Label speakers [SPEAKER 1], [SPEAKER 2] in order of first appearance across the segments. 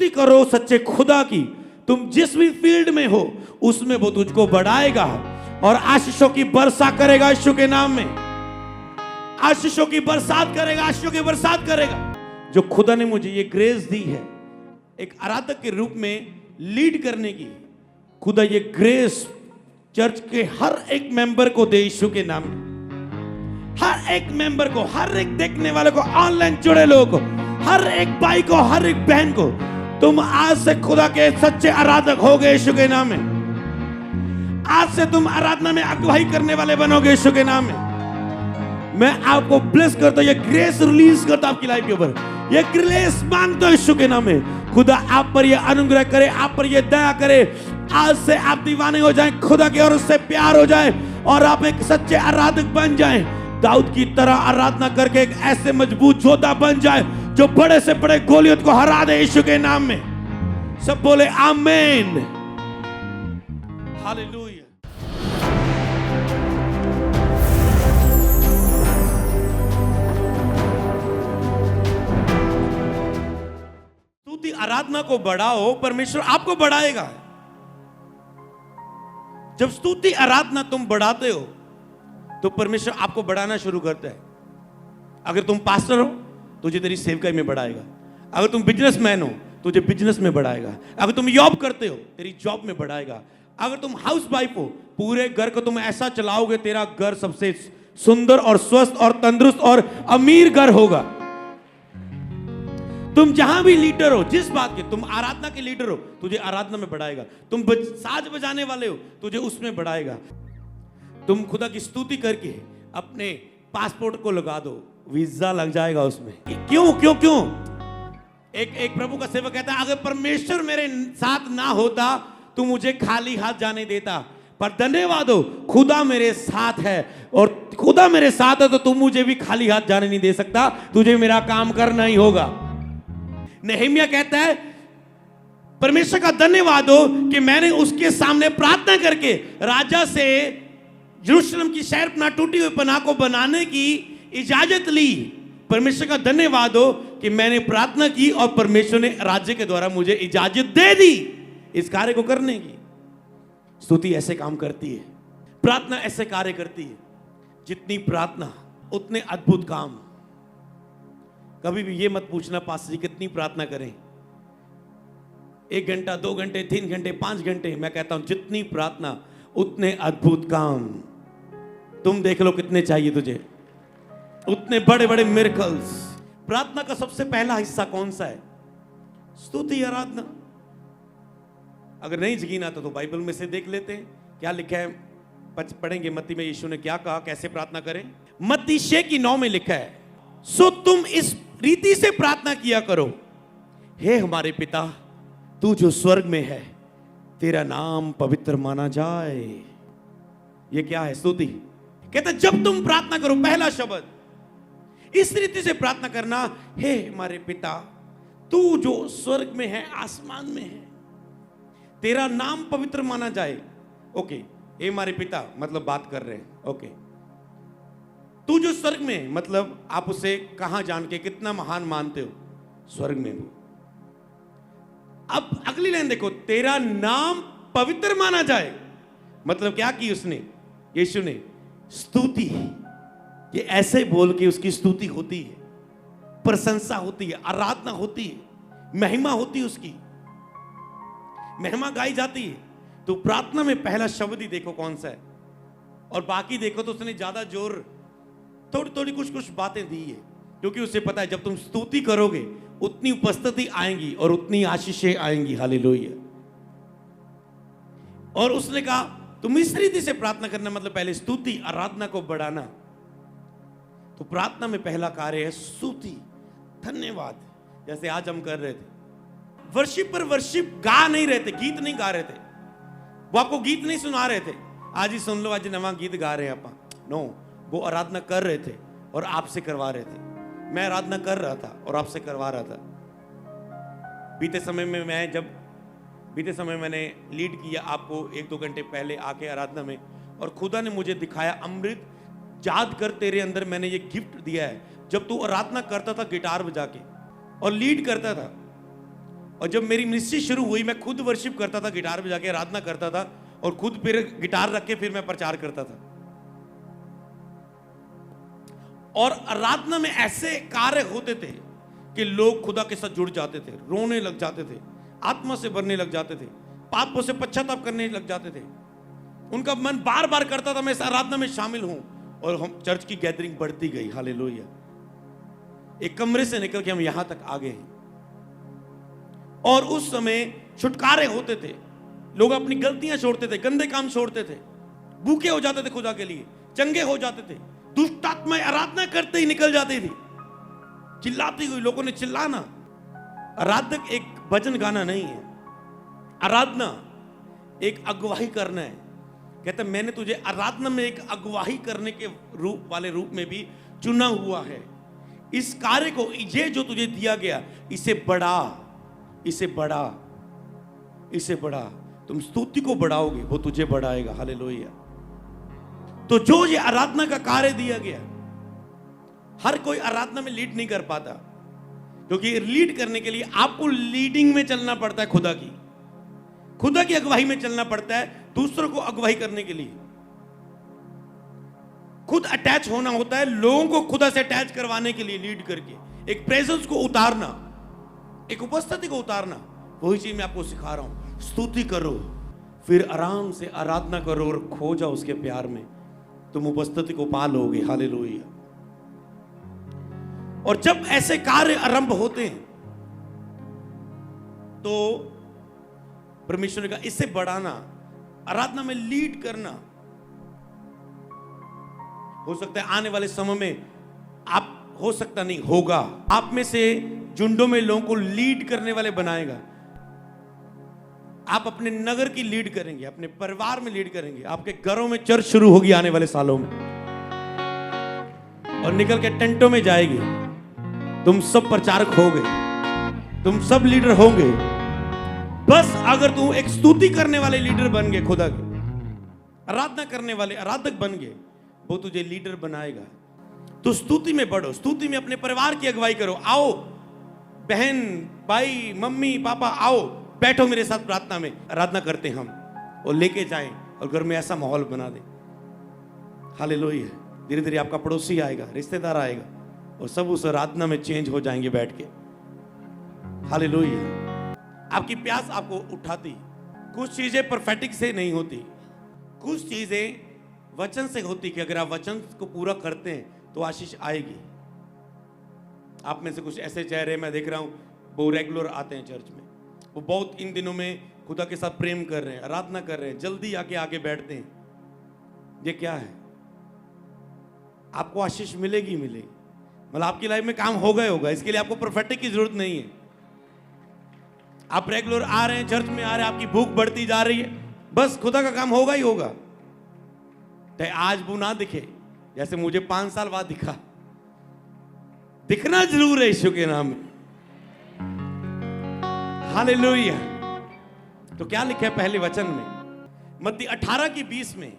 [SPEAKER 1] स्तुति करो सच्चे खुदा की। तुम जिस भी फील्ड में हो उसमें वो तुझको बढ़ाएगा और आशीषों की वर्षा करेगा यीशु के नाम में। आशीषों की बरसात करेगा, आशीषों की बरसात करेगा। जो खुदा ने मुझे ये ग्रेस दी है एक आराधक के रूप में लीड करने की, खुदा ये ग्रेस चर्च के हर एक मेंबर को दे यीशु के नाम में। हर एक मेंबर को, हर एक देखने वाले को, ऑनलाइन जुड़े लोगों को, हर एक भाई को, हर एक बहन को, तुम आज से खुदा के सच्चे आराधक हो गए यीशु के नाम में। आज से तुम आराधना में अगुवाई करने वाले बनोगे यीशु के नाम में। मैं आपको ब्लेस करता हूं, ये ग्रेस रिलीज करता हूं आपकी लाइफ के ऊपर। ये ग्रेस मांगता हूं यीशु के नाम में। खुदा आप पर ये अनुग्रह करे, आप पर ये दया करे। आज से आप दीवाने हो जाएं खुदा के और उससे प्यार हो जाए और आप एक सच्चे आराधक बन जाएं। दाऊद की तरह आराधना करके एक ऐसे मजबूत योद्धा बन जाए जो बड़े से बड़े गोलियत को हरा दे यीशु के नाम में। सब बोले आमीन, हालेलुया। स्तुति आराधना को बढ़ाओ, परमेश्वर आपको बढ़ाएगा। जब स्तुति आराधना तुम बढ़ाते हो तो परमेश्वर आपको बढ़ाना शुरू करता है। अगर तुम पास्टर हो तुझे तेरी सेवकाई में बढ़ाएगा। अगर तुम बिजनेसमैन हो तुझे बिजनेस में बढ़ाएगा। अगर तुम जॉब करते हो तेरी जॉब में बढ़ाएगा। अगर तुम हाउस वाइफ हो पूरे घर को तुम ऐसा चलाओगे तेरा घर सबसे सुंदर और स्वस्थ और तंदुरुस्त और अमीर घर होगा। तुम जहां भी लीडर हो, जिस बात के तुम आराधना के लीडर हो, तुझे आराधना में बढ़ाएगा। तुम साज बजाने वाले हो तुझे उसमें बढ़ाएगा। तुम खुदा की स्तुति करके अपने पासपोर्ट को लगा दो, वीजा लग जाएगा उसमें। क्यों क्यों क्यों? एक प्रभु का सेवक कहता है अगर परमेश्वर मेरे साथ ना होता तो मुझे खाली हाथ जाने देता, पर धन्यवाद हो खुदा मेरे साथ है और खुदा मेरे साथ है तो तुम मुझे भी खाली हाथ जाने नहीं दे सकता, तुझे मेरा काम करना ही होगा। नेहमिया कहता है परमेश्वर का धन्यवाद हो कि मैंने उसके सामने प्रार्थना करके राजा से यरूशलेम की शहरपनाह टूटी हुई पनाह को बनाने की इजाजत ली। परमेश्वर का धन्यवाद हो कि मैंने प्रार्थना की और परमेश्वर ने राज्य के द्वारा मुझे इजाजत दे दी इस कार्य को करने की। स्तुति ऐसे काम करती है, प्रार्थना ऐसे कार्य करती है। जितनी प्रार्थना उतने अद्भुत काम। कभी भी ये मत पूछना पास्टर जी कितनी प्रार्थना करें, 1 घंटा 2 घंटे 3 घंटे 5 घंटे। मैं कहता हूं जितनी प्रार्थना उतने अद्भुत काम। तुम देख लो कितने चाहिए तुझे, उतने बड़े बड़े मिरेकल्स। प्रार्थना का सबसे पहला हिस्सा कौन सा है? स्तुति आराधना। अगर नहीं यकीन आता तो बाइबल में से देख लेते हैं क्या लिखा है। पढ़ेंगे मत्ती में यीशु ने क्या कहा, कैसे प्रार्थना करें। मत्ती 6:9 में लिखा है सो तुम इस रीति से प्रार्थना किया करो, हे हमारे पिता तू जो स्वर्ग में है तेरा नाम पवित्र माना जाए। ये क्या है? स्तुति। कहता जब तुम प्रार्थना करो, पहला शब्द इस रीति से प्रार्थना करना, हे हमारे पिता तू जो स्वर्ग में है आसमान में है तेरा नाम पवित्र माना जाए। ओके, हे हमारे पिता मतलब बात कर रहे हैं। ओके, तू जो स्वर्ग में मतलब आप उसे कहां जान के कितना महान मानते हो? स्वर्ग में हो। अब अगली लाइन देखो, तेरा नाम पवित्र माना जाए मतलब क्या की उसने? यीशु ने स्तुति। ये ऐसे बोल के उसकी स्तुति होती है, प्रशंसा होती है, आराधना होती है, महिमा होती है, उसकी महिमा गाई जाती है। तो प्रार्थना में पहला शब्द ही देखो कौन सा है, और बाकी देखो तो उसने ज्यादा जोर थोड़ी थोड़ी कुछ कुछ बातें दी है, क्योंकि उसे पता है जब तुम स्तुति करोगे उतनी उपस्थिति आएंगी और उतनी आशीषें आएंगी। हालेलुया। और उसने कहा तुम इस रीति से प्रार्थना करना मतलब पहले स्तुति आराधना को बढ़ाना। तो प्रार्थना में पहला कार्य है स्तुति, धन्यवाद। जैसे आज हम कर रहे थे वर्शिप पर वर्शिप गा नहीं रहे थे, गीत नहीं गा रहे थे, वो आपको गीत नहीं सुना रहे थे आज ही सुन लो आज नवा गीत गा रहे हैं आप। नो, वो आराधना कर रहे थे और आपसे करवा रहे थे। मैं आराधना कर रहा था और आपसे करवा रहा था। बीते समय में मैंने लीड किया आपको 1-2 घंटे पहले आके आराधना में, और खुदा ने मुझे दिखाया अमृत याद कर तेरे अंदर मैंने ये गिफ्ट दिया है। जब तू आराधना करता था गिटार बजा के और लीड करता था और जब मेरी मिनिस्ट्री शुरू हुई, मैं खुद वर्शिप करता था, गिटार बजा के आराधना करता था और खुद फिर गिटार रख के फिर मैं प्रचार करता था। और आराधना में ऐसे कार्य होते थे कि लोग खुदा के साथ जुड़ जाते थे, रोने लग जाते थे, आत्मा से भरने लग जाते थे, पापों से पश्चाताप करने लग जाते थे। उनका मन बार बार करता था मैं इस आराधना में शामिल हूं, और हम चर्च की गैदरिंग बढ़ती गई। हालेलुया। एक कमरे से निकल के हम यहां तक आ गए हैं। और उस समय छुटकारे होते थे, लोग अपनी गलतियां छोड़ते थे, गंदे काम छोड़ते थे, भूखे हो जाते थे खुदा के लिए, चंगे हो जाते थे, दुष्ट आत्माएं आराधना करते ही निकल जाती थी। चिल्लाती हुई, लोगों ने चिल्लाना। आराधक एक भजन गाना नहीं है, आराधना एक अगुवाही करना है। कहता मैंने तुझे आराधना में एक अगुवाही करने के रूप में भी चुना हुआ है। इस कार्य को, ये जो तुझे दिया गया, इसे बढ़ा, इसे बढ़ा, इसे बढ़ा। तुम स्तुति को बढ़ाओगे, वो तुझे बढ़ाएगा। हालेलुया। तो जो ये आराधना का कार्य दिया गया, हर कोई आराधना में लीड नहीं कर पाता, क्योंकि लीड करने के लिए आपको लीडिंग में चलना पड़ता है, खुदा की अगुवाई में चलना पड़ता है, दूसरों को अगुवाई करने के लिए खुद अटैच होना होता है, लोगों को खुदा से अटैच करवाने के लिए लीड करके एक प्रेजेंस को उतारना, एक उपस्थिति को उतारना। वही चीज मैं आपको सिखा रहा हूं। स्तुति करो, फिर आराम से आराधना करो और खो जाओ उसके प्यार में, तुम उपस्थिति को पा लोगे। हालेलुया। और जब ऐसे कार्य आरंभ होते हैं तो परमेश्वर का इससे बढ़ाना, आराधना में लीड करना, हो सकता है आने वाले समय में आप, हो सकता नहीं होगा, आप में से झुंडों में लोगों को लीड करने वाले बनाएगा। आप अपने नगर की लीड करेंगे, अपने परिवार में लीड करेंगे, आपके घरों में चर्च शुरू होगी आने वाले सालों में, और निकल के टेंटों में जाएगी। तुम सब प्रचारक होगे, तुम सब लीडर होंगे, बस अगर तुम एक स्तुति करने वाले लीडर बन गए, खुदा के आराधना करने वाले आराधक बन गए, वो तुझे लीडर बनाएगा। तो स्तुति में बढ़ो, स्तुति में अपने परिवार की अगुवाई करो। आओ बहन, भाई, मम्मी, पापा, आओ बैठो मेरे साथ, प्रार्थना में आराधना करते हम, और लेके जाएं और घर में ऐसा माहौल बना दें। हालेलुया। धीरे धीरे आपका पड़ोसी आएगा, रिश्तेदार आएगा, और सब उस आराधना में चेंज हो जाएंगे बैठ के। हालेलुया। आपकी प्यास आपको उठाती। कुछ चीजें प्रोफेटिक से नहीं होती, कुछ चीजें वचन से होती, कि अगर आप वचन को पूरा करते हैं तो आशीष आएगी। आप में से कुछ ऐसे चेहरे मैं देख रहा हूं, वो रेगुलर आते हैं चर्च में, वो बहुत इन दिनों में खुदा के साथ प्रेम कर रहे हैं, आराधना कर रहे हैं, जल्दी आके आगे बैठते हैं। ये क्या है? आपको आशीष मिलेगी, मतलब आपकी लाइफ में काम होगा। इसके लिए आपको प्रोफेटिक की जरूरत नहीं है। आप रेगुलर आ रहे हैं, चर्च में आ रहे हैं, आपकी भूख बढ़ती जा रही है, बस खुदा का काम होगा ही होगा। चाहे आज वो ना दिखे, जैसे मुझे 5 साल बाद दिखा, दिखना जरूर है यीशु के नाम में। हालेलुया। तो क्या लिखा है पहले वचन में, मत्ती 18:20 में,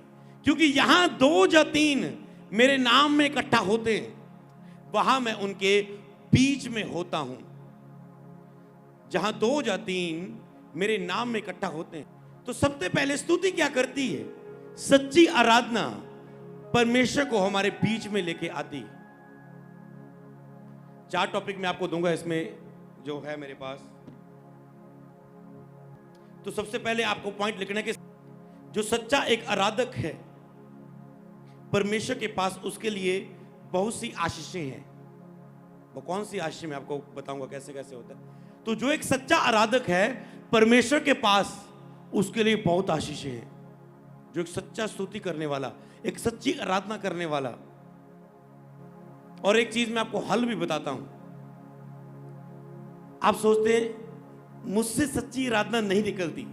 [SPEAKER 1] क्योंकि यहां 2 या 3 मेरे नाम में इकट्ठा होते हैं, वहां मैं उनके बीच में होता हूं। जहां 2 या 3 मेरे नाम में इकट्ठा होते हैं। तो सबसे पहले स्तुति क्या करती है? सच्ची आराधना परमेश्वर को हमारे बीच में लेके आती। 4 टॉपिक मैं आपको दूंगा इसमें जो है मेरे पास। तो सबसे पहले आपको पॉइंट लिखना है कि जो सच्चा एक आराधक है परमेश्वर के पास, उसके लिए बहुत सी आशीषें हैं। वो कौन सी आशीष मैं आपको बताऊंगा कैसे कैसे होता है। तो जो एक सच्चा आराधक है परमेश्वर के पास, उसके लिए बहुत आशीषें हैं। जो एक सच्चा स्तुति करने वाला, एक सच्ची आराधना करने वाला। और एक चीज मैं आपको हल भी बताता हूं। आप सोचते हैं मुझसे सच्ची आराधना नहीं निकलती।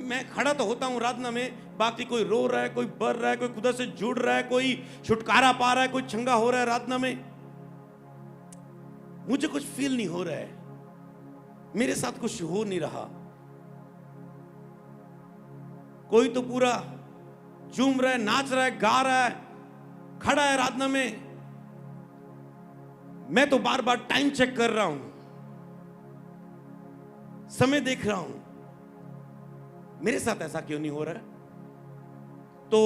[SPEAKER 1] मैं खड़ा तो होता हूं आराधना में, बाकी कोई रो रहा है, कोई बर रहा है, कोई खुदा से जुड़ रहा है, कोई छुटकारा पा रहा है, कोई छंगा हो रहा है आराधना में, मुझे कुछ फील नहीं हो रहा है, मेरे साथ कुछ हो नहीं रहा। कोई तो पूरा झूम रहा है, नाच रहा है, गा रहा है, खड़ा है आराधना में, मैं तो बार बार टाइम चेक कर रहा हूं, समय देख रहा हूं, मेरे साथ ऐसा क्यों नहीं हो रहा है? तो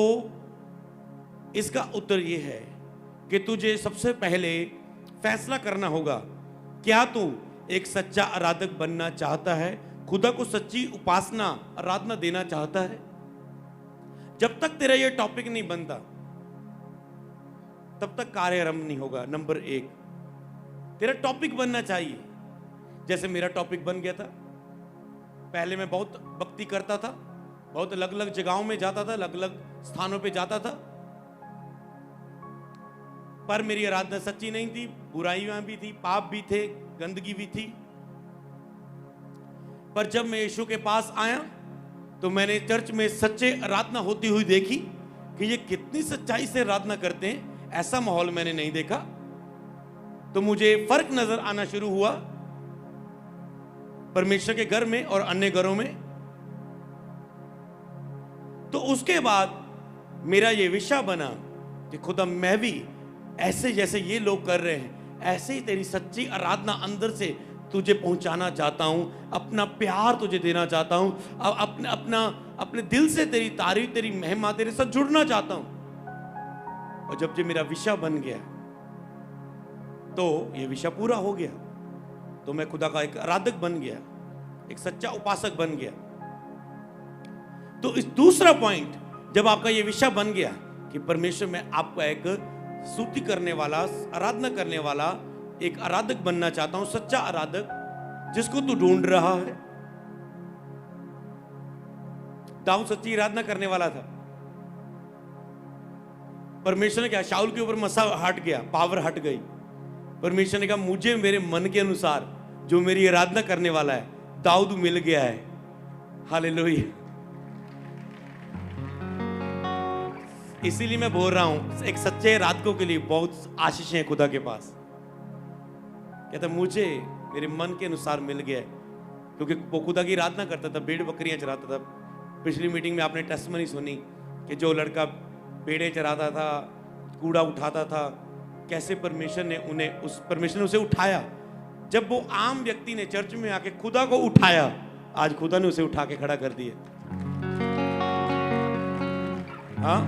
[SPEAKER 1] इसका उत्तर यह है कि तुझे सबसे पहले फैसला करना होगा, क्या तू एक सच्चा आराधक बनना चाहता है? खुदा को सच्ची उपासना आराधना देना चाहता है? जब तक तेरा यह टॉपिक नहीं बनता तब तक कार्य आरंभ नहीं होगा। नंबर 1, तेरा टॉपिक बनना चाहिए। जैसे मेरा टॉपिक बन गया था। पहले मैं बहुत भक्ति करता था, बहुत अलग अलग जगहों में जाता था, अलग अलग स्थानों पे जाता था, पर मेरी आराधना सच्ची नहीं थी। बुराइयां भी थी, पाप भी थे, गंदगी भी थी। पर जब मैं यीशु के पास आया तो मैंने चर्च में सच्चे आराधना होती हुई देखी कि ये कितनी सच्चाई से आराधना करते हैं। ऐसा माहौल मैंने नहीं देखा। तो मुझे फर्क नजर आना शुरू हुआ परमेश्वर के घर में और अन्य घरों में। तो उसके बाद मेरा ये विषय बना कि खुदा मैं भी ऐसे जैसे ये लोग कर रहे हैं, ऐसे ही तेरी सच्ची आराधना अंदर से तुझे पहुंचाना चाहता हूं, अपना प्यार तुझे देना चाहता हूं, अपने दिल से तेरी तारीफ, तेरी महिमा, तेरे साथ जुड़ना चाहता हूं। और जब ये मेरा विषय बन गया तो ये विषय पूरा हो गया। तो मैं खुदा का एक आराधक बन गया, एक सच्चा उपासक बन गया। तो इस दूसरा पॉइंट, जब आपका ये विषय बन गया कि परमेश्वर में आपका एक स्तुति करने वाला, आराधना करने वाला एक आराधक बनना चाहता हूं, सच्चा आराधक जिसको तू ढूंढ रहा है। दाऊद सच्ची आराधना करने वाला था। परमेश्वर ने क्या, शाऊल के ऊपर मसा हट गया, पावर हट गई। परमेश्वर ने कहा मुझे मेरे मन के अनुसार जो मेरी आराधना करने वाला है दाऊद मिल गया है। हालेलुया। इसीलिए मैं बोल रहा हूं, एक सच्चे आराधकों के लिए बहुत आशीष है खुदा के पास। कहता मुझे मेरे मन के अनुसार मिल गया है, क्योंकि वो खुदा की आराधना करता था, भेड़ बकरियां चराता था। पिछली मीटिंग में आपने टेस्टमनी सुनी कि जो लड़का भेड़े चराता था, कूड़ा उठाता था, कैसे परमेश्वर ने उसे उठाया। जब वो आम व्यक्ति ने चर्च में आके खुदा को उठाया, आज खुदा ने उसे उठा के खड़ा कर दिया। हाँ,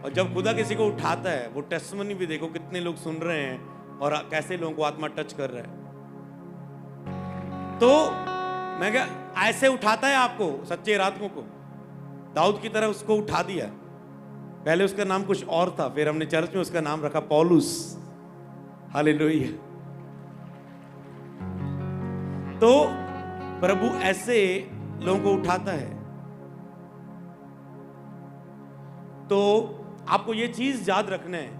[SPEAKER 1] और जब खुदा किसी को उठाता है, वो टेस्टमनी भी देखो कितने लोग सुन रहे हैं और कैसे लोगों को आत्मा टच कर रहा है। तो मैं क्या, ऐसे उठाता है आपको, सच्चे आराधकों को। दाऊद की तरह उसको उठा दिया। पहले उसका नाम कुछ और था, फिर हमने चर्च में उसका नाम रखा पौलुस। हालेलुया। तो प्रभु ऐसे लोगों को उठाता है। तो आपको ये चीज याद रखना है।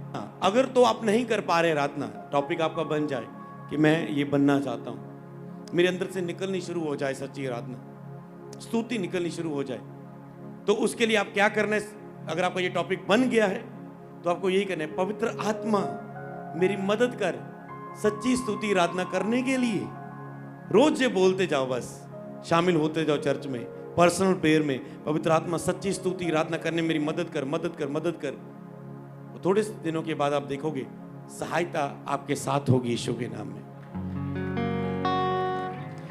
[SPEAKER 1] अगर तो आप नहीं कर पा रहे आराधना, टॉपिक आपका बन जाए कि मैं ये बनना चाहता हूं, मेरे अंदर से निकलनी शुरू हो जाए सच्ची आराधना, स्तुति निकलनी शुरू हो जाए, तो उसके लिए आप क्या करना है? अगर आपका ये टॉपिक बन गया है तो आपको यही करना है, पवित्र आत्मा मेरी मदद कर सच्ची स्तुति आराधना करने के लिए। रोज ये बोलते जाओ, बस शामिल होते जाओ चर्च में, पर्सनल प्रेयर में, पवित्र आत्मा सच्ची स्तुति आराधना करने मेरी मदद कर, मदद कर, मदद कर। थोड़े दिनों के बाद आप देखोगे सहायता आपके साथ होगी यीशु के नाम में।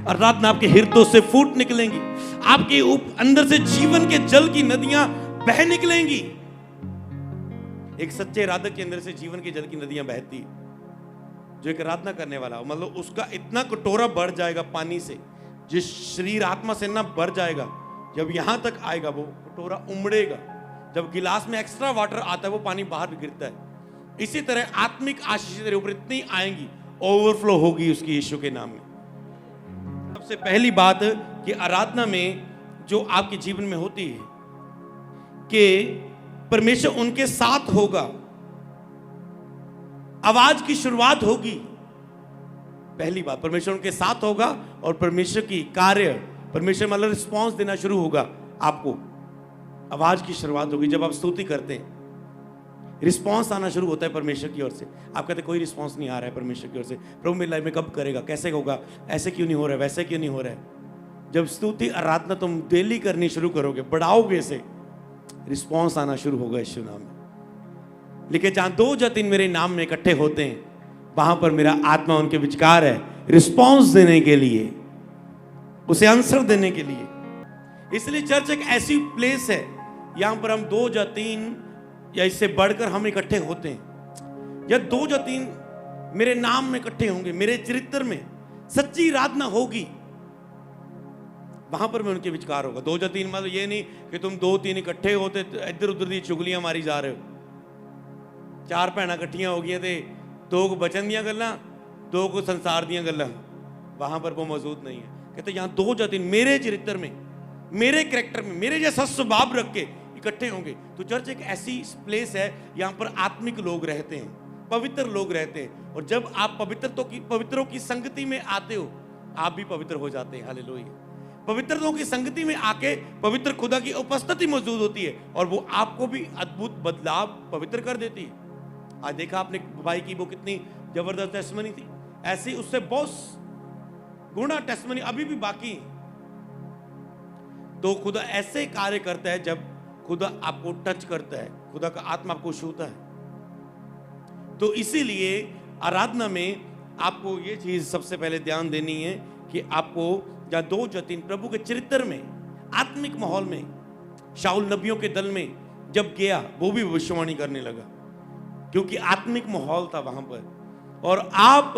[SPEAKER 1] आराधना आपके हृदयों से फूट निकलेंगी, आपके अंदर से जीवन के जल की नदियां बह निकलेंगी। एक सच्चे आराधक के अंदर से जीवन के जल की नदियां बहती, जो एक आराधना करने वाला, मतलब उसका इतना कटोरा बढ़ जाएगा पानी से, जिस शरीर आत्मा से ना भर जाएगा, जब यहां तक आएगा वो कटोरा उमड़ेगा। जब गिलास में एक्स्ट्रा वाटर आता है वो पानी बाहर गिरता है। इसी तरह आत्मिक आशीष तेरे ऊपर इतनी आएंगी, ओवरफ्लो होगी उसकी यीशु के नाम में। सबसे पहली बात कि आराधना में जो आपके जीवन में होती है कि परमेश्वर उनके साथ होगा, आवाज की शुरुआत होगी। पहली बात, परमेश्वर उनके साथ होगा और परमेश्वर की कार्य, परमेश्वर मतलब रिस्पॉन्स देना शुरू होगा। आपको आवाज की शुरुआत होगी जब आप स्तुति करते हैं, रिस्पॉन्स आना शुरू होता है परमेश्वर की ओर से। आप कहते कोई रिस्पॉन्स नहीं आ रहा है परमेश्वर की ओर से, प्रभु मेरी लाइफ में कब करेगा, कैसे होगा, ऐसे क्यों नहीं हो रहा है, वैसे क्यों नहीं हो रहा है। जब स्तुति आराधना तुम डेली करनी शुरू करोगे, बढ़ाओगे इसे, रिस्पॉन्स आना शुरू होगा यीशु नाम में। लेकिन जहां 2 या 3 मेरे नाम में इकट्ठे होते हैं, वहां पर मेरा आत्मा उनके विचार है रिस्पॉन्स देने के लिए। उसे आंसर देने के लिए। इसलिए चर्च एक ऐसी प्लेस है यहां पर हम 2 या 3 या इससे बढ़कर हम इकट्ठे होते हैं। या 2 या 3 मेरे नाम में इकट्ठे होंगे, मेरे चरित्र में सच्ची आराधना होगी, वहां पर मैं उनके विचार होगा। 2 या 3 मतलब ये नहीं कि तुम 2-3 इकट्ठे होते इधर उधर दी चुगलियां मारी जा रहे हो। 4 भैन इकट्ठियां हो गई थे, 2 को बचन दियां गल्लां, 2 को संसार दियां गल्लां, वहां पर वो मौजूद नहीं है। कहते यहां 2 या 3 मेरे चरित्र में, मेरे कैरेक्टर में, मेरे जैसा स्वभाव रख के इकट्ठे होंगे। तो चर्च एक ऐसी प्लेस है यहां पर आत्मिक लोग रहते हैं, पवित्र लोग रहते हैं। और जब आप पवित्रों की संगति में आते हो, आप भी पवित्र हो जाते हैं। हालेलुया। पवित्रों की संगति में आके पवित्र खुदा की उपस्थिति मौजूद होती है और वो आपको भी अद्भुत बदलाव पवित्र कर देती है। आज देखा आपने भाई की वो कितनी जबरदस्त टेस्टमनी थी, ऐसी उससे बहुत गुना टेस्टमनी अभी भी बाकी है। तो खुदा ऐसे कार्य करता है जब खुदा आपको टच करता है, खुदा का आत्मा आपको छूता है। तो इसीलिए आराधना में आपको ये चीज सबसे पहले ध्यान देनी है कि आपको या 2 या 3 प्रभु के चरित्र में, आत्मिक माहौल में, शाऊल नबियों के दल में जब गया वो भी भविष्यवाणी करने लगा, क्योंकि आत्मिक माहौल था वहां पर। और आप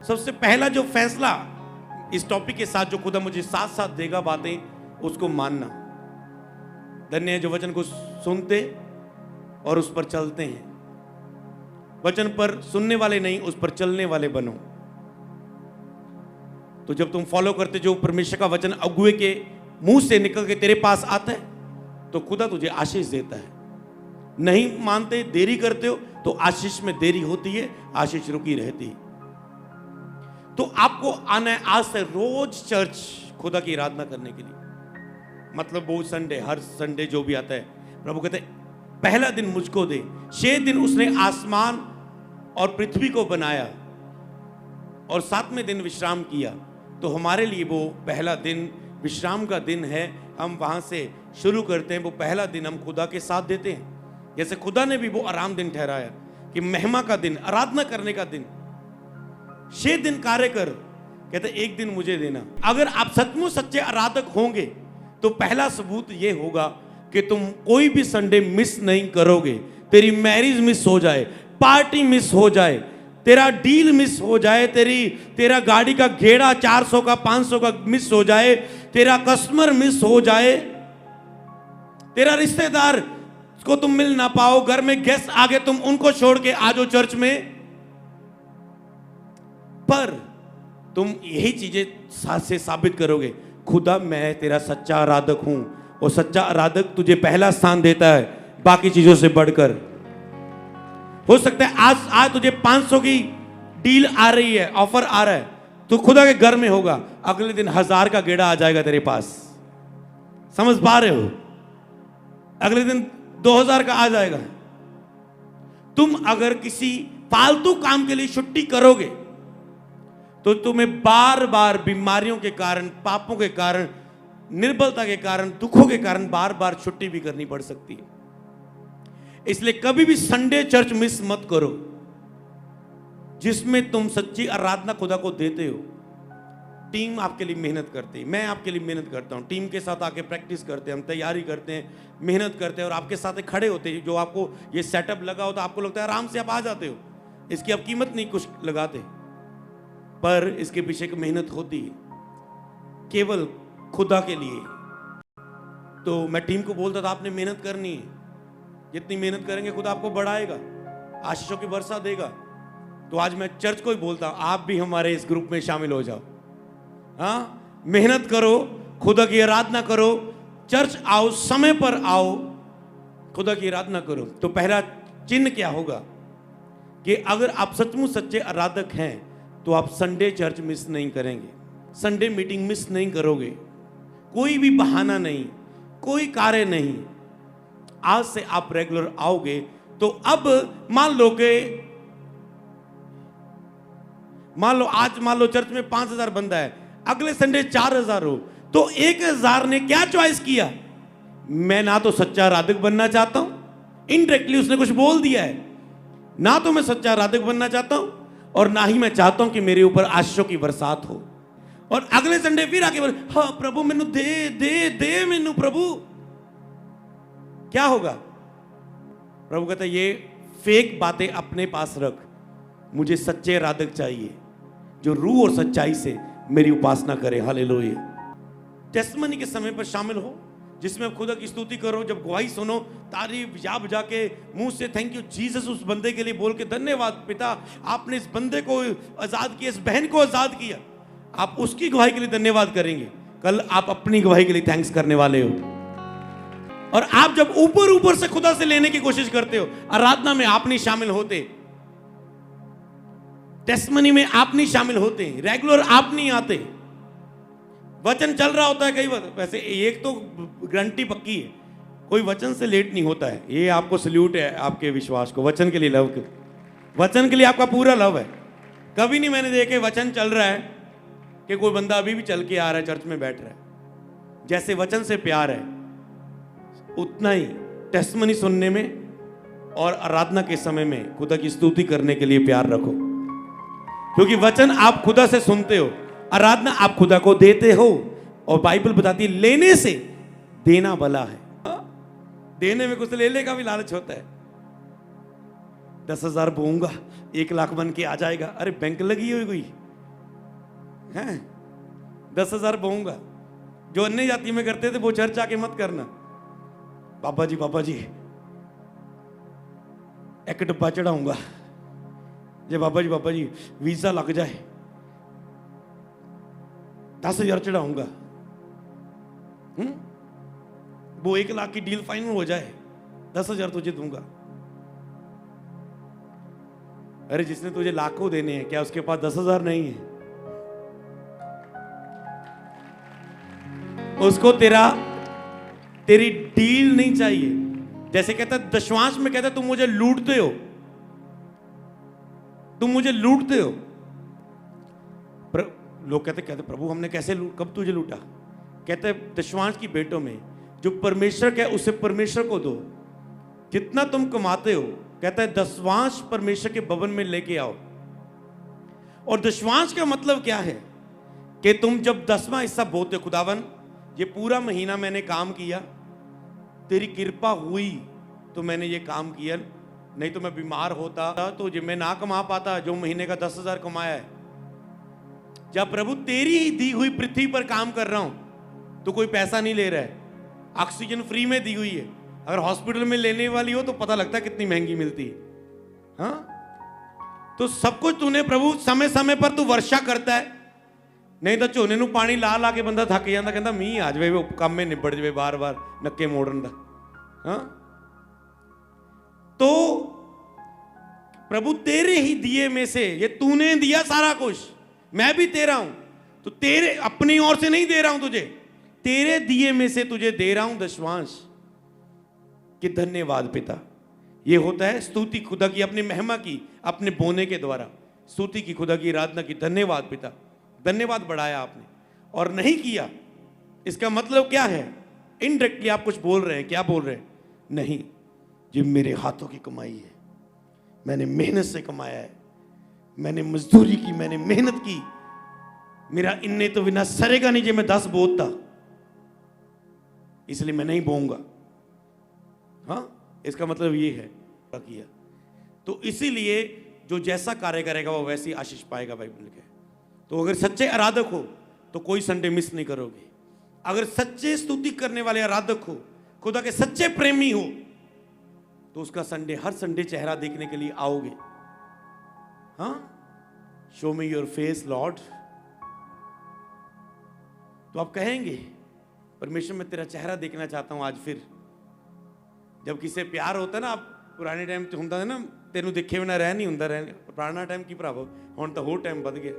[SPEAKER 1] सबसे पहला जो फैसला इस टॉपिक के साथ जो खुदा मुझे साथ साथ देगा बातें, उसको मानना। धन्य है जो वचन को सुनते और उस पर चलते हैं। वचन पर सुनने वाले नहीं, उस पर चलने वाले बनो। तो जब तुम फॉलो करते जो परमेश्वर का वचन अगुए के मुंह से निकल के तेरे पास आता है, तो खुदा तुझे आशीष देता है। नहीं मानते, देरी करते हो, तो आशीष में देरी होती है, आशीष रुकी रहती है। तो आपको आना है आज से रोज चर्च खुदा की आराधना करने के लिए। मतलब वो संडे, हर संडे जो भी आता है, प्रभु कहते हैं पहला दिन मुझको दे। 6 दिन उसने आसमान और पृथ्वी को बनाया और 7वें दिन विश्राम किया। तो हमारे लिए वो पहला दिन विश्राम का दिन है। हम वहां से शुरू करते हैं, वो पहला दिन हम खुदा के साथ देते हैं। जैसे खुदा ने भी वो आराम दिन ठहराया कि महिमा का दिन, आराधना करने का दिन। 6 दिन कार्य कर, कहते 1 दिन मुझे देना। अगर आप सचमुच सच्चे आराधक होंगे तो पहला सबूत ये होगा कि तुम कोई भी संडे मिस नहीं करोगे। तेरी मैरिज मिस हो जाए, पार्टी मिस हो जाए, तेरा डील मिस हो जाए, तेरा गाड़ी का घेड़ा 400 का 500 का मिस हो जाए, तेरा कस्टमर मिस हो जाए, तेरा रिश्तेदार को तुम मिल ना पाओ, घर में गेस्ट आ गए, तुम उनको छोड़ के आ जाओ चर्च में। पर तुम यही चीजें साथ से साबित करोगे, खुदा मैं तेरा सच्चा आराधक हूं। और सच्चा आराधक तुझे पहला स्थान देता है बाकी चीजों से बढ़कर। हो सकता है आज तुझे 500 की डील आ रही है, ऑफर आ रहा है, तो खुदा के घर में होगा, अगले दिन 1000 का गेड़ा आ जाएगा तेरे पास। समझ पा रहे हो? अगले दिन 2000 का आ जाएगा। तुम अगर किसी फालतू काम के लिए छुट्टी करोगे तो तुम्हें बार बार बीमारियों के कारण, पापों के कारण, निर्बलता के कारण, दुखों के कारण बार बार छुट्टी भी करनी पड़ सकती है। इसलिए कभी भी संडे चर्च मिस मत करो, जिसमें तुम सच्ची आराधना खुदा को देते हो। टीम आपके लिए मेहनत करती है, मैं आपके लिए मेहनत करता हूं, टीम के साथ आके प्रैक्टिस करते हैं, हम तैयारी करते हैं, मेहनत करते हैं और आपके साथ खड़े होते हैं। जो आपको ये सेटअप लगा होता है, आपको लगता है आराम से आप आ जाते हो, इसकी आप कीमत नहीं कुछ लगाते, पर इसके पीछे की मेहनत होती है केवल खुदा के लिए। तो मैं टीम को बोलता था आपने मेहनत करनी है, जितनी मेहनत करेंगे खुदा आपको बढ़ाएगा, आशीषों की वर्षा देगा। तो आज मैं चर्च को ही बोलता हूं, आप भी हमारे इस ग्रुप में शामिल हो जाओ। हाँ, मेहनत करो, खुदा की आराधना करो, चर्च आओ, समय पर आओ, खुदा की आराधना करो। तो पहला चिन्ह क्या होगा कि अगर आप सचमुच सच्चे आराधक हैं तो आप संडे चर्च मिस नहीं करेंगे, संडे मीटिंग मिस नहीं करोगे। कोई भी बहाना नहीं, कोई कार्य नहीं, आज से आप रेगुलर आओगे। तो अब मान लो आज मान लो चर्च में 5000 बंदा है, अगले संडे 4000 हो, तो 1000 ने क्या चॉइस किया? मैं ना तो सच्चा आराधक बनना चाहता हूं, इनडायरेक्टली उसने कुछ बोल दिया है, ना तो मैं सच्चा आराधक बनना चाहता हूं और ना ही मैं चाहता हूं कि मेरे ऊपर आशीषों की बरसात हो। और अगले संडे फिर आके बोले हाँ प्रभु मैनू दे दे दे मैनू प्रभु, क्या होगा? प्रभु कहता है ये फेक बातें अपने पास रख, मुझे सच्चे आराधक चाहिए जो रूह और सच्चाई से मेरी उपासना करे। हालेलुया। टेस्टमनी के समय पर शामिल हो जिसमें खुदा की स्तुति करो, जब गवाही सुनो, तारीफ या बजा के मुंह से थैंक यू जीसस उस बंदे के लिए बोल के धन्यवाद पिता आपने इस बंदे को आजाद किया, इस बहन को आजाद किया, आप उसकी गवाही के लिए धन्यवाद करेंगे। कल आप अपनी गवाही के लिए थैंक्स करने वाले हो। और आप जब ऊपर ऊपर से खुदा से लेने की कोशिश करते हो, आराधना में आप नहीं शामिल होते, टेस्टमनी में आप नहीं शामिल होते, रेगुलर आप नहीं आते, वचन चल रहा होता है कई बार। वैसे एक तो गारंटी पक्की है, कोई वचन से लेट नहीं होता है। ये आपको सल्यूट है आपके विश्वास को, वचन के लिए लव, वचन के लिए आपका पूरा लव है। कभी नहीं मैंने देखे वचन चल रहा है कि कोई बंदा अभी भी चल के आ रहा है चर्च में बैठ रहा है। जैसे वचन से प्यार है उतना ही टेस्टमनी सुनने में और आराधना के समय में खुदा की स्तुति करने के लिए प्यार रखो, क्योंकि वचन आप खुदा से सुनते हो, आराधना आप खुदा को देते हो। और बाइबल बताती है लेने से देना भला है। देने में कुछ ले का भी लालच होता है। 10,000 बोऊंगा 1 लाख बन के आ जाएगा। अरे बैंक लगी हुई कोई है? 10,000 बोऊंगा। जो अन्य जाति में करते थे वो चर्च आके मत करना। बाबा जी एक डब्बा चढ़ाऊंगा, जे बाबा जी वीजा लग जाए 10,000 चढ़ाऊंगा। वो 1 लाख की डील फाइनल हो जाए 10,000 तुझे दूंगा। अरे जिसने तुझे लाखों देने हैं क्या उसके पास 10,000 नहीं है? उसको तेरी डील नहीं चाहिए। जैसे कहता है दशवांश में कहता है तुम मुझे लूटते हो, तुम मुझे लूटते हो। लोग कहते प्रभु हमने कैसे कब तुझे लूटा? कहते हैं दशवांश की बेटों में जो परमेश्वर का उसे परमेश्वर को दो। जितना तुम कमाते हो कहता है दशवांश परमेश्वर के भवन में लेके आओ। और दशवांश का मतलब क्या है कि तुम जब 10वां हिस्सा बोते, खुदावन ये पूरा महीना मैंने काम किया, तेरी कृपा हुई तो मैंने ये काम किया, नहीं तो मैं बीमार होता तो जो मैं ना कमा पाता जो महीने का 10,000 कमाया है। जब प्रभु तेरी ही दी हुई पृथ्वी पर काम कर रहा हूं तो कोई पैसा नहीं ले रहा है, ऑक्सीजन फ्री में दी हुई है। अगर हॉस्पिटल में लेने वाली हो तो पता लगता है कितनी महंगी मिलती है। हाँ, तो सब कुछ तूने प्रभु समय समय पर तू वर्षा करता है, नहीं तो झोने नू पानी ला ला के बंदा थक जाता, कहता मीह आ जाए वो काम में निबड़ जाए बार बार नक्के मोड़न का। हाँ, तो प्रभु तेरे ही दिए में से, ये तूने दिया सारा कुछ, मैं भी तेरा हूं, तो तेरे अपनी ओर से नहीं दे रहा हूं तुझे, तेरे दिए में से तुझे दे रहा हूं दशवांश। कि धन्यवाद पिता। ये होता है स्तुति खुदा की, अपनी महिमा की, अपने बोने के द्वारा स्तुति की, खुदा की आराधना की। धन्यवाद पिता, धन्यवाद बढ़ाया आपने और नहीं किया। इसका मतलब क्या है? इनडायरेक्टली आप कुछ बोल रहे हैं। क्या बोल रहे हैं? नहीं, ये मेरे हाथों की कमाई है, मैंने मेहनत से कमाया है, मैंने मजदूरी की, मैंने मेहनत की, मेरा इन्ने तो बिना सरेगा नहीं जो मैं 10 बोता, इसलिए मैं नहीं बोऊंगा। हाँ, इसका मतलब ये है किया तो इसीलिए जो जैसा कार्य करेगा वो वैसी आशीष पाएगा बाइबल के। तो अगर सच्चे आराधक हो तो कोई संडे मिस नहीं करोगे। अगर सच्चे स्तुति करने वाले आराधक हो, खुदा के सच्चे प्रेमी हो, तो उसका संडे, हर संडे चेहरा देखने के लिए आओगे। हाँ, show me your face Lord. तो आप कहेंगे परमेश्वर मैं तेरा चेहरा देखना चाहता हूं आज फिर। जब किसी से प्यार होता है ना, आप पुराने टाइम च हुंदा है ना, तेनू देखे बिना रह नहीं हुंदा, रह पुराना टाइम की भरावो, हुण तो होर टाइम बद गया,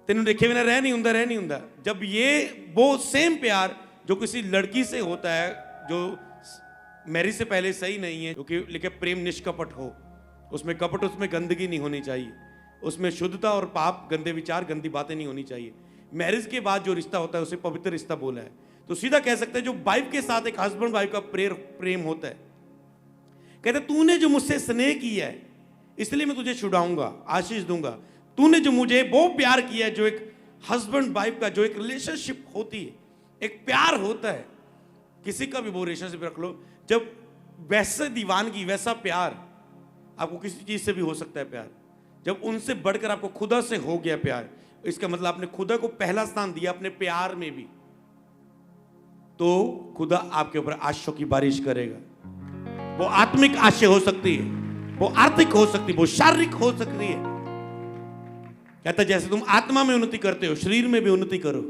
[SPEAKER 1] तेनू देखे बिना रह नहीं हुंदा। जब ये वो सेम प्यार जो किसी लड़की से होता है जो मैरिज से पहले सही नहीं है, क्योंकि लिखे प्रेम निष्कपट हो, उसमें कपट, उसमें गंदगी नहीं होनी चाहिए, उसमें शुद्धता और पाप, गंदे विचार, गंदी बातें नहीं होनी चाहिए। मैरिज के बाद जो रिश्ता होता है उसे पवित्र रिश्ता बोला है। तो सीधा कह सकते हैं जो वाइफ के साथ एक हस्बैंड वाइफ का प्रेम होता है, कहते तूने जो मुझसे स्नेह किया है इसलिए मैं तुझे छुड़ाऊंगा, आशीष दूंगा, तूने जो मुझे वो प्यार किया है, जो एक हस्बैंड वाइफ का जो एक रिलेशनशिप होती है, एक प्यार होता है, किसी का भी वो रिलेशनशिप रख लो, जब वैसे दीवानगी वैसा प्यार आपको किसी चीज से भी हो सकता है प्यार, जब उनसे बढ़कर आपको खुदा से हो गया प्यार, इसका मतलब आपने खुदा को पहला स्थान दिया अपने प्यार में भी, तो खुदा आपके ऊपर आशीषों की बारिश करेगा। वो आत्मिक आशीष हो सकती है, वो आर्थिक हो सकती है, वो शारीरिक हो सकती है। कहता है जैसे तुम आत्मा में उन्नति करते हो, शरीर में भी उन्नति करो,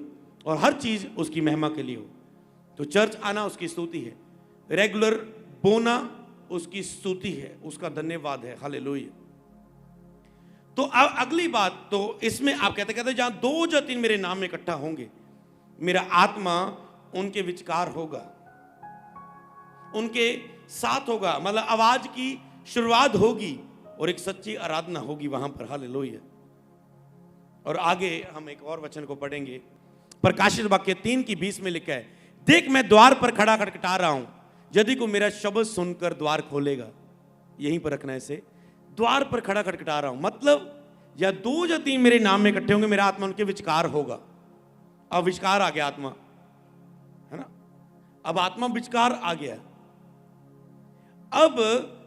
[SPEAKER 1] और हर चीज उसकी महिमा के लिए हो। तो चर्च आना उसकी स्तुति है, रेगुलर बोना उसकी स्तुति है, उसका धन्यवाद है। हालेलुया। तो अब अगली बात, तो इसमें आप कहते जहां 2 या 3 मेरे नाम में इकट्ठा होंगे, मेरा आत्मा उनके विचकार होगा, उनके साथ होगा। मतलब आवाज की शुरुआत होगी और एक सच्ची आराधना होगी वहां पर। हालेलुया। और आगे हम एक और वचन को पढ़ेंगे, प्रकाशित वाक्य 3:20 में लिखा है, देख मैं द्वार पर खड़ा खटखटा रहा हूं, यदि को मेरा शब्द सुनकर द्वार खोलेगा। यहीं पर रखना है इसे, द्वार पर खड़ा खटखटा रहा हूं, मतलब या 2 या 3 मेरे नाम में इकट्ठे होंगे, मेरा आत्मा उनके विचकार होगा। अब विचकार आ गया आत्मा, है ना, अब आत्मा विचकार आ गया। अब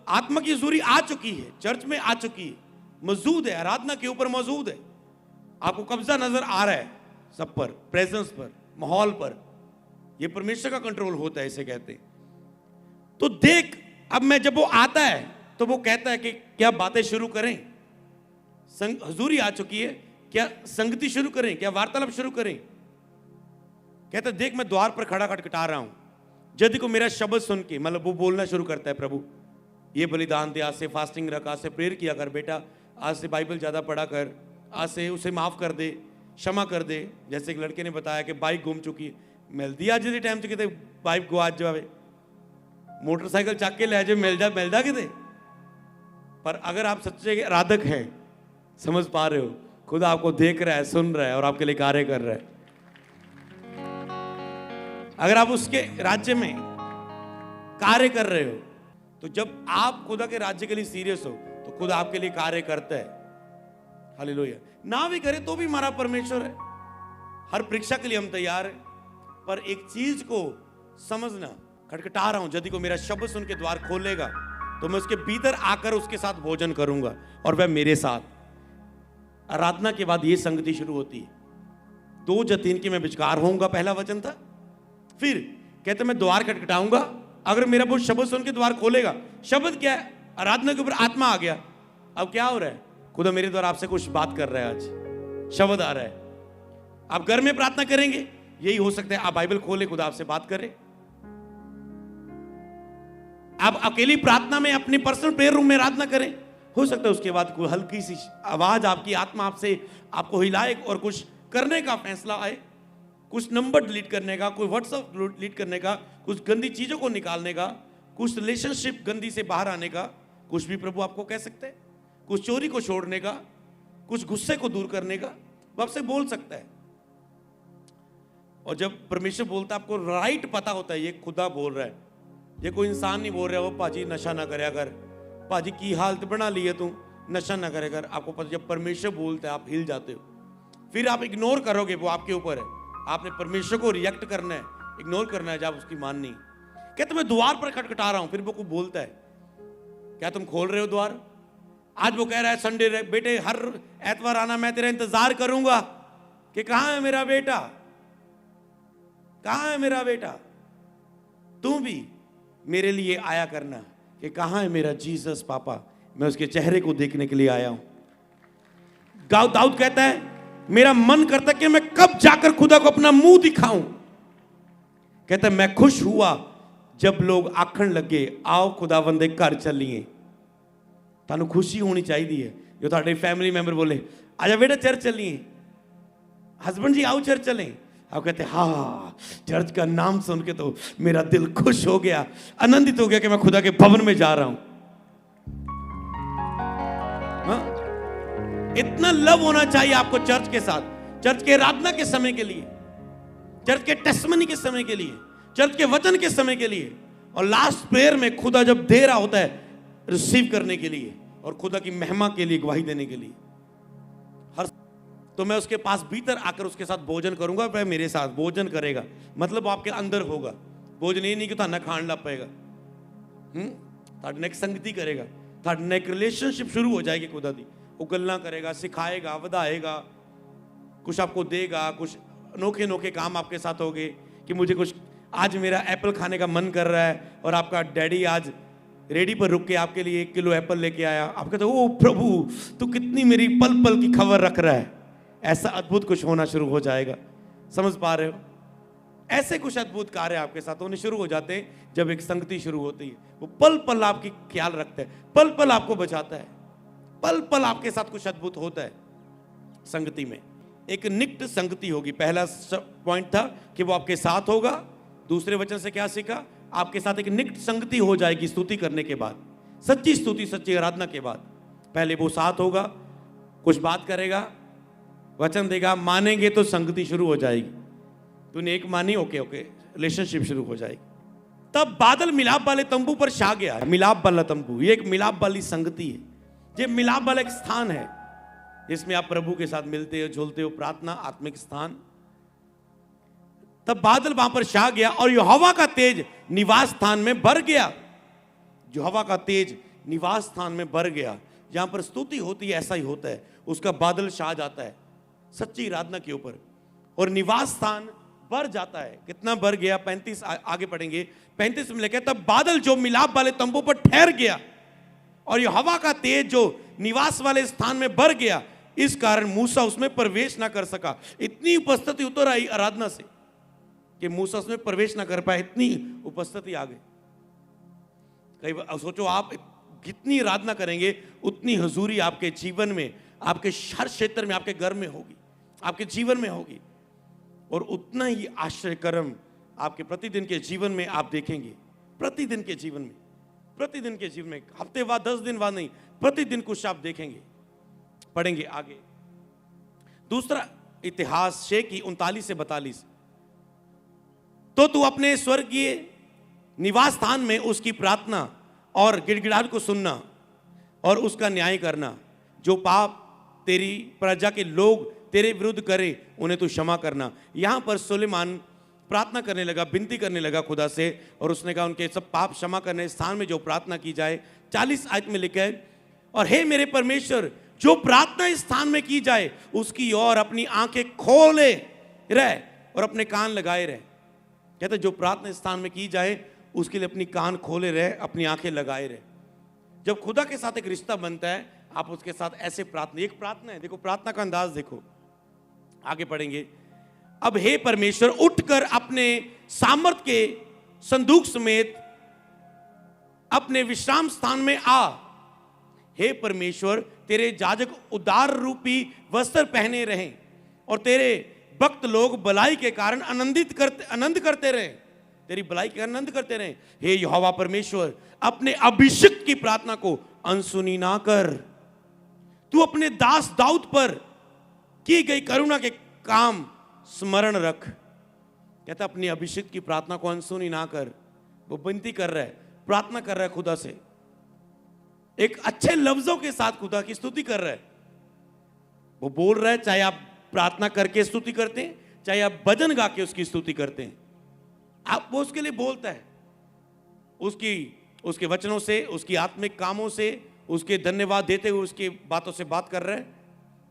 [SPEAKER 1] आत्मा की हजूरी आ चुकी है, चर्च में आ चुकी है, मौजूद है, आराधना के ऊपर मौजूद है, आपको कब्जा नजर आ रहा है सब पर, प्रेजेंस पर, माहौल पर। यह परमेश्वर का कंट्रोल होता है, इसे कहते हैं। तो देख, अब मैं जब वो आता है तो वो कहता है कि क्या बातें शुरू करें, हजूरी आ चुकी है, क्या संगति शुरू करें, क्या वार्तालाप शुरू करें। कहता है देख मैं द्वार पर खड़ा खटखटा रहा हूं, यदि को मेरा शब्द सुन के, मतलब वो बोलना शुरू करता है, प्रभु ये बलिदान दे, आज से फास्टिंग रख, आज से प्रेयर किया कर बेटा, आज से बाइबल ज्यादा पढ़ा कर, आज से उसे माफ कर दे, क्षमा कर दे। जैसे एक लड़के ने बताया कि बाइक गुम चुकी है, मिल दिया आज टाइम से कितने बाइक को आज जावे, मोटरसाइकिल चक के ले जाए, मिल जा कितने। पर अगर आप सच्चे आराधक हैं, समझ पा रहे हो, खुदा आपको देख रहा है, सुन रहा है और आपके लिए कार्य कर रहा है। अगर आप उसके राज्य में कार्य कर रहे हो, तो जब आप खुदा के राज्य के लिए सीरियस हो तो खुदा आपके लिए कार्य करता है। हालेलुया। ना भी करे तो भी हमारा परमेश्वर है, हर परीक्षा के लिए हम तैयार हैं। पर एक चीज को समझना, खटखटा रहा हूं, यदि को मेरा शब्द सुन के द्वार खोलेगा तो मैं उसके भीतर आकर उसके साथ भोजन करूंगा और वह मेरे साथ। आराधना के बाद ये संगति शुरू होती है। 2 या 3 की मैं विचकार होऊंगा, पहला वचन था। फिर कहते मैं द्वार खटखटाऊंगा, अगर मेरा वो शब्द सुन के द्वार खोलेगा। शब्द क्या है? आराधना के ऊपर आत्मा आ गया। अब क्या हो रहा है? खुदा मेरे द्वारा आपसे कुछ बात कर रहा है, आज शब्द आ रहा है। आप घर में प्रार्थना करेंगे, यही हो सकता है आप बाइबल खोले, खुदा आपसे बात करे। आप अकेली प्रार्थना में अपनी पर्सनल प्रेयर रूम में आराधना करें, हो सकता है उसके बाद कोई हल्की सी आवाज आपकी आत्मा आपसे आपको हिलाए और कुछ करने का फैसला आए, कुछ नंबर डिलीट करने का, कोई व्हाट्सएप डिलीट करने का, कुछ गंदी चीजों को निकालने का, कुछ रिलेशनशिप गंदी से बाहर आने का, कुछ भी प्रभु आपको कह सकते हैं, कुछ चोरी को छोड़ने का, कुछ गुस्से को दूर करने का, वो आपसे बोल सकता है। और जब परमेश्वर बोलता है, आपको राइट पता होता है ये खुदा बोल रहा है, ये कोई इंसान नहीं बोल रहा है। वो पाजी नशा ना करया कर, पाजी की हालत बना ली है तू, नशा ना करे कर। आपको पता, जब परमेश्वर बोलता है आप हिल जाते हो। फिर आप इग्नोर करोगे, वो आपके ऊपर है। आपने परमेश्वर को रिएक्ट करना है, इग्नोर करना है जब उसकी माननी। कहते मैं द्वार पर खटखटा रहा हूं, फिर वो को बोलता है क्या तुम खोल रहे हो द्वार? आज वो कह रहा है संडे बेटे हर एतवार आना, मैं तेरा इंतजार करूंगा कि कहां है मेरा बेटा, कहां है मेरा बेटा। तू भी मेरे लिए आया करना कि कहां है मेरा जीसस पापा, मैं उसके चेहरे को देखने के लिए आया हूं। दाऊद कहता है मेरा मन करता है कि मैं कब जाकर खुदा को अपना मुंह दिखाऊं। कहता है मैं खुश हुआ जब लोग आखण लगे आओ खुदावंदे घर चलिए। तानू खुशी होनी चाहिए जो ਤੁਹਾਡੇ फैमिली मेंबर बोले आजा बेटा चर्च चलिए, हस्बैंड जी आओ चर्च चलें। आप कहते हाँ, चर्च का नाम सुन के तो मेरा दिल खुश हो गया, आनंदित हो गया कि मैं खुदा के भवन में जा रहा हूं। हाँ? इतना लव होना चाहिए आपको चर्च के साथ, चर्च के आराधना के समय के लिए, चर्च के टेस्टमनी के समय के लिए, चर्च के वचन के समय के लिए, और लास्ट प्रेयर में खुदा जब दे रहा होता है रिसीव करने के लिए और खुदा की महिमा के लिए, गवाही देने के लिए। हर तो मैं उसके पास भीतर आकर उसके साथ भोजन करूंगा, वह मेरे साथ भोजन करेगा। मतलब वो आपके अंदर होगा। भोजन ये नहीं कि थाना खान ला पाएगा, थाड़े ने एक संगति करेगा, थाड़े ने एक रिलेशनशिप शुरू हो जाएगी। खुदा दी वो गल्ला करेगा, सिखाएगा, वधाएगा, कुछ आपको देगा, कुछ अनोखे अनोखे काम आपके साथ होंगे कि मुझे कुछ आज मेरा एप्पल खाने का मन कर रहा है और आपका डैडी आज रेडी पर रुक के आपके लिए 1 किलो एप्पल लेके आया। आप कहते हो ओ प्रभु तू कितनी मेरी पल पल की खबर रख रहा है। ऐसा अद्भुत कुछ होना शुरू हो जाएगा। समझ पा रहे हो? ऐसे कुछ अद्भुत कार्य आपके साथ होने शुरू हो जाते हैं जब एक संगति शुरू होती है। वो पल पल आपकी ख्याल रखता है, पल पल आपको बचाता है, पल पल आपके साथ कुछ अद्भुत होता है। संगति में एक निकट संगति होगी। पहला पॉइंट था कि वो आपके साथ होगा। दूसरे वचन से क्या सीखा? आपके साथ एक निकट संगति हो जाएगी स्तुति करने के बाद, सच्ची स्तुति, सच्ची आराधना के बाद। पहले वो साथ होगा, कुछ बात करेगा, वचन देगा, मानेंगे तो संगति शुरू हो जाएगी। तूने एक मानी, ओके ओके, रिलेशनशिप शुरू हो जाएगी। तब बादल मिलाप वाले तंबू पर छा गया। मिलाप वाला तंबू, ये एक मिलाप वाली संगति है। ये मिलाप वाला एक स्थान है जिसमें आप प्रभु के साथ मिलते हो, झूलते हो, प्रार्थना, आत्मिक स्थान। तब बादल वहां पर छा गया और यहोवा का तेज निवास स्थान में भर गया। यहोवा का तेज निवास स्थान में भर गया। जहां पर स्तुति होती है ऐसा ही होता है, उसका बादल छा जाता है सच्ची आराधना के ऊपर और निवास स्थान भर जाता है। कितना भर गया? 35 आगे पढ़ेंगे, 35 में लिखा है तब बादल जो मिलाप वाले तंबू पर ठहर गया और यहोवा का तेज जो निवास वाले स्थान में भर गया, इस कारण मूसा उसमें प्रवेश ना कर सका। इतनी उपस्थिति उतर आई आराधना से कि मूसा उसमें प्रवेश ना कर पाए, इतनी उपस्थिति आ गई। कई बार सोचो, आप जितनी आराधना करेंगे उतनी हुजूरी आपके जीवन में, आपके हर क्षेत्र में, आपके घर में होगी, आपके जीवन में होगी, और उतना ही आश्चर्यकर्म आपके प्रतिदिन के जीवन में आप देखेंगे। प्रतिदिन के जीवन में, प्रतिदिन के जीवन में, हफ्ते बाद, 10 दिन बाद नहीं, प्रतिदिन कुछ आप देखेंगे। पढ़ेंगे आगे। दूसरा इतिहास 6 की 39 से 42। तो तू अपने स्वर्गीय निवास स्थान में उसकी प्रार्थना और गिड़गिड़ाहट को सुनना और उसका न्याय करना। जो पाप तेरी प्रजा के लोग तेरे विरुद्ध करे उन्हें तू क्षमा करना। यहां पर सुलेमान प्रार्थना करने लगा, विनती करने लगा खुदा से, और उसने कहा उनके सब पाप क्षमा करने स्थान में जो प्रार्थना की जाए। 40 आयत में लिखा है, और हे मेरे परमेश्वर, जो प्रार्थना इस स्थान में की जाए उसकी ओर अपनी आंखें खोले रहे और अपने कान लगाए रहे। कहते जो प्रार्थना इस स्थान में की जाए उसके लिए अपनी कान खोले रहे, अपनी आंखें लगाए रहे। जब खुदा के साथ एक रिश्ता बनता है, आप उसके साथ ऐसे प्रार्थना, एक प्रार्थना है, देखो प्रार्थना का अंदाज देखो। आगे पढ़ेंगे। अब हे परमेश्वर, उठकर अपने सामर्थ के संदूक समेत अपने विश्राम स्थान में आ। हे परमेश्वर, तेरे याजक उदार रूपी वस्त्र पहने रहें और तेरे भक्त लोग भलाई के कारण आनंद करते रहे, तेरी भलाई के कारण आनंद करते रहे। हे यहोवा परमेश्वर, अपने अभिषिक्त की प्रार्थना को अनसुनी ना कर। तू अपने दास दाऊद पर की गई करुणा के काम स्मरण रख। कहता अपनी अभिषिक्त की प्रार्थना को अनसुनी ना कर। वो विनती कर रहा है, प्रार्थना कर रहा है खुदा से, एक अच्छे लफ्जों के साथ खुदा की स्तुति कर रहा है। वो बोल रहा है, चाहे आप प्रार्थना करके स्तुति करते हैं, चाहे आप भजन गा के उसकी स्तुति करते हैं, आप वो उसके लिए बोलता है, उसके वचनों से, उसकी आत्मिक कामों से, उसके धन्यवाद देते हुए उसकी बातों से बात कर रहे हैं।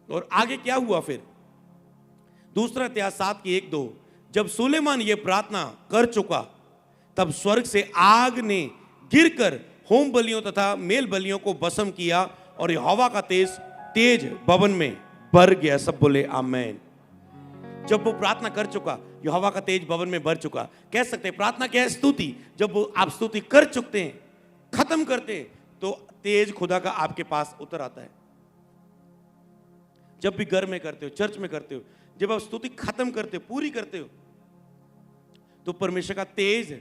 [SPEAKER 1] और आगे क्या हुआ फिर? दूसरा इतिहास 7 की 1-2। जब सुलेमान ये प्रार्थना कर चुका, तब स्वर्ग से आग ने गिरकर होम बलियों तथा मेल बलियों को भस्म किया और यहोवा का तेज भवन में भर गया। सब बोले आमेन। जब वो प्रार्थना कर चुका, यहोवा का तेज भवन में भर चुका। कह सकते हैं प्रार्थना क्या है? स्तुति। जब वो आप स्तुति कर चुकते हैं, खत्म करते हैं, तो तेज खुदा का आपके पास उतर आता है। जब भी घर में करते हो, चर्च में करते हो, जब आप स्तुति खत्म करते हो, पूरी करते हो, तो परमेश्वर का तेज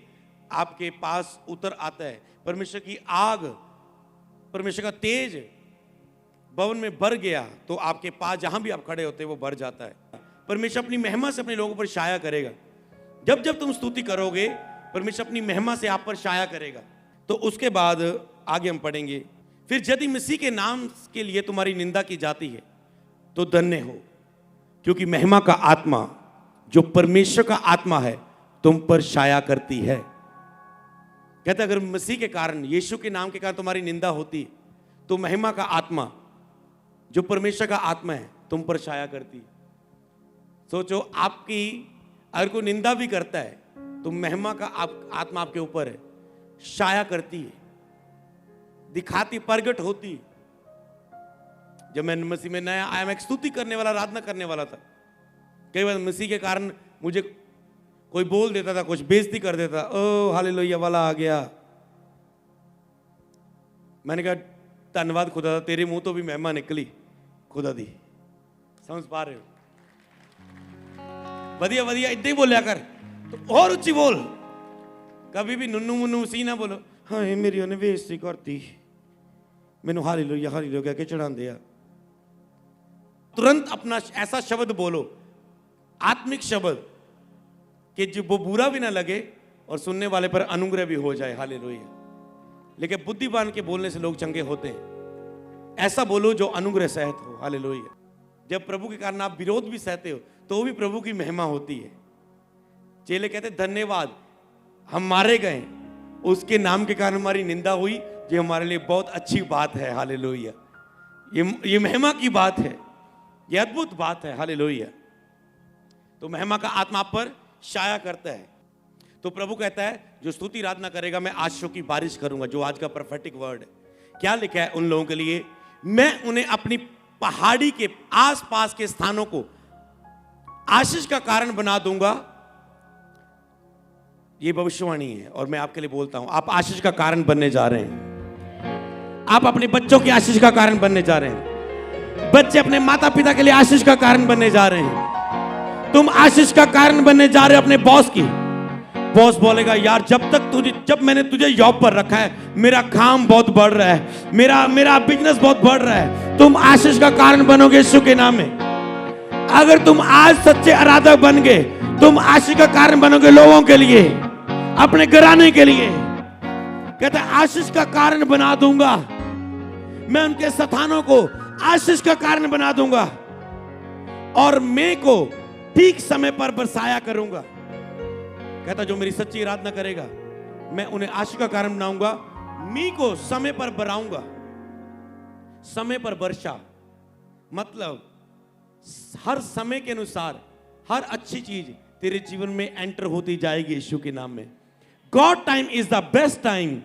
[SPEAKER 1] आपके पास उतर आता है। परमेश्वर की आग, परमेश्वर का तेज भवन में भर गया तो आपके पास जहां भी आप खड़े होते हैं वो भर जाता है। परमेश्वर अपनी महिमा से अपने लोगों पर छाया करेगा। जब जब तुम स्तुति करोगे, परमेश्वर अपनी महिमा से आप पर छाया करेगा। तो उसके बाद आगे हम पढ़ेंगे, फिर यदि मसीह के नाम के लिए तुम्हारी निंदा की जाती है तो धन्य हो, क्योंकि महिमा का आत्मा जो परमेश्वर का आत्मा है तुम पर छाया करती है। कहते अगर मसीह के कारण, यीशु के नाम के कारण तुम्हारी निंदा होती तो महिमा का आत्मा जो परमेश्वर का आत्मा है तुम पर छाया करती। सोचो, आपकी अगर कोई निंदा भी करता है तो महिमा का आत्मा आपके ऊपर है, छाया करती है, दिखाती, प्रगट होती। जब मैं मसीह में नया आया, मैं एक स्तुति करने वाला, आराधना करने वाला था। कई बार मसीह के कारण मुझे कोई बोल देता था, कुछ बेइज्जती कर देता, ओ हालेलुया वाला आ गया। मैंने कहा धन्यवाद खुदा, तेरे मुंह तो भी महिमा निकली खुदा दी। समझ पा रहे हो? वधिया वधिया इतना ही बोलिया कर, तो और ऊंची बोल। कभी भी नुन्नू मुन्नू सी ना बोलो, हाँ मेरी उन्हें बेइज्जती करती, मैनू हालेलुया कह के चढ़ा दिया। तुरंत अपना ऐसा शब्द बोलो, आत्मिक शब्द, कि जो वो बुरा भी ना लगे और सुनने वाले पर अनुग्रह भी हो जाए। हालेलुया। लेकिन बुद्धिमान के बोलने से लोग चंगे होते हैं। ऐसा बोलो जो अनुग्रह सहित हो। हालेलुया। जब प्रभु के कारण आप विरोध भी सहते हो तो भी प्रभु की महिमा होती है। चेले कहते धन्यवाद, हम मारे गए, उसके नाम के कारण हमारी निंदा हुई, ये हमारे लिए बहुत अच्छी बात है। हालेलुया। ये महिमा की बात है, ये अद्भुत बात है। हालेलुया। तो महिमा का आत्मा आप पर छाया करता है। तो प्रभु कहता है जो स्तुति आराधना करेगा मैं आशीषों की बारिश करूंगा, जो आज का प्रोफेटिक वर्ड है। क्या लिखा है उन लोगों के लिए? मैं उन्हें अपनी पहाड़ी के आसपास के स्थानों को आशीष का कारण बना दूंगा। ये भविष्यवाणी है और मैं आपके लिए बोलता हूं, आप आशीष का कारण बनने जा रहे हैं। आप अपने बच्चों की आशीष का कारण बनने जा रहे हैं। बच्चे अपने माता पिता के लिए आशीष का कारण बनने जा रहे हैं। तुम आशीष का कारण बनने जा रहे हो अपने बॉस की। बॉस बोलेगा यार जब मैंने तुझे जॉब पर रखा है, मेरा काम बहुत बढ़ रहा है, मेरा बिजनेस बहुत बढ़ रहा है। तुम आशीष का कारण बनोगे यीशु के नाम में। अगर तुम आज सच्चे आराधक बन गए, तुम आशीष का कारण बनोगे लोगों के लिए, अपने घराने के लिए। कहते आशीष का कारण बना दूंगा, मैं उनके स्थानों को आशीष का कारण बना दूंगा और मैं को ठीक समय पर बरसाया करूंगा। कहता जो मेरी सच्ची आराधना करेगा मैं उन्हें आशीष का कारण बनाऊंगा, मी को समय पर बराऊंगा। समय पर वर्षा मतलब हर समय के अनुसार हर अच्छी चीज तेरे जीवन में एंटर होती जाएगी यीशु के नाम में। God time is the best time.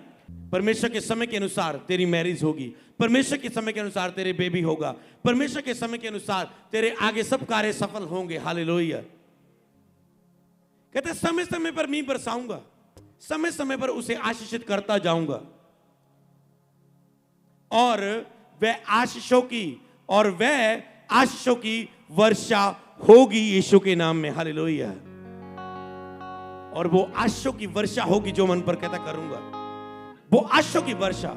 [SPEAKER 1] परमेश्वर के समय के अनुसार तेरी मैरिज होगी, परमेश्वर के समय के अनुसार तेरे बेबी होगा, परमेश्वर के समय के अनुसार तेरे आगे सब कार्य सफल होंगे। हालेलुया। कहते समय समय पर मैं बरसाऊंगा, समय समय पर उसे आशीषित करता जाऊंगा और वह आशीषों की वर्षा होगी यीशु के नाम में। हालेलुया। और वो आशीषों की वर्षा होगी जो मन पर कहता करूंगा, वो आशीषों की वर्षा।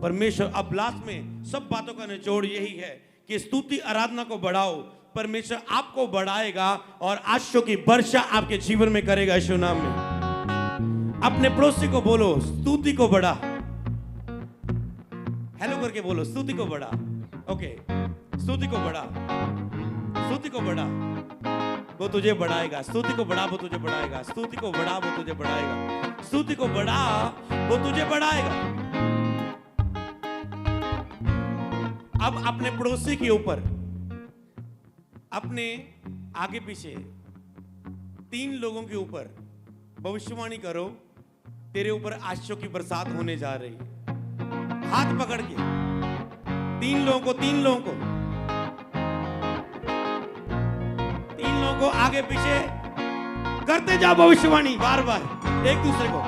[SPEAKER 1] परमेश्वर अब लास्ट में सब बातों का निचोड़ यही है कि स्तुति आराधना को बढ़ाओ, परमेश्वर आपको बढ़ाएगा और आशीषों की वर्षा आपके जीवन में करेगा यीशु नाम में। अपने पड़ोसी को बोलो स्तुति को बढ़ा। हेलो करके बोलो स्तुति को बढ़ा। ओके, स्तुति को बढ़ा, स्तुति को बढ़ा, वो तुझे बढ़ाएगा। स्तुति को बढ़ा, वो तुझे बढ़ाएगा। स्तुति को बढ़ा, वो तुझे बढ़ाएगा। स्तुति को बढ़ा, वो तुझे बढ़ाएगा। अब अपने पड़ोसी के ऊपर, अपने आगे पीछे 3 लोगों के ऊपर भविष्यवाणी करो, तेरे ऊपर आशीषों की बरसात होने जा रही है। हाथ पकड़ के 3 लोगों को आगे पीछे करते जाओ भविष्यवाणी बार बार एक दूसरे को।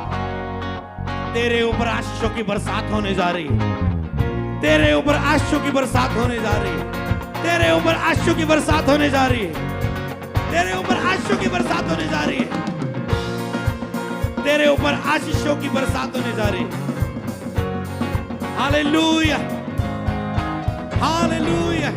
[SPEAKER 1] तेरे ऊपर आशीषों की बरसात होने जा रही है, तेरे ऊपर आशीषों की बरसात होने जा रही है, तेरे ऊपर आशीषों की बरसात होने जा रही है, तेरे ऊपर आशीषों की बरसात होने जा रही है, तेरे ऊपर आशीषों की बरसात होने जा रही है। Hallelujah, hallelujah.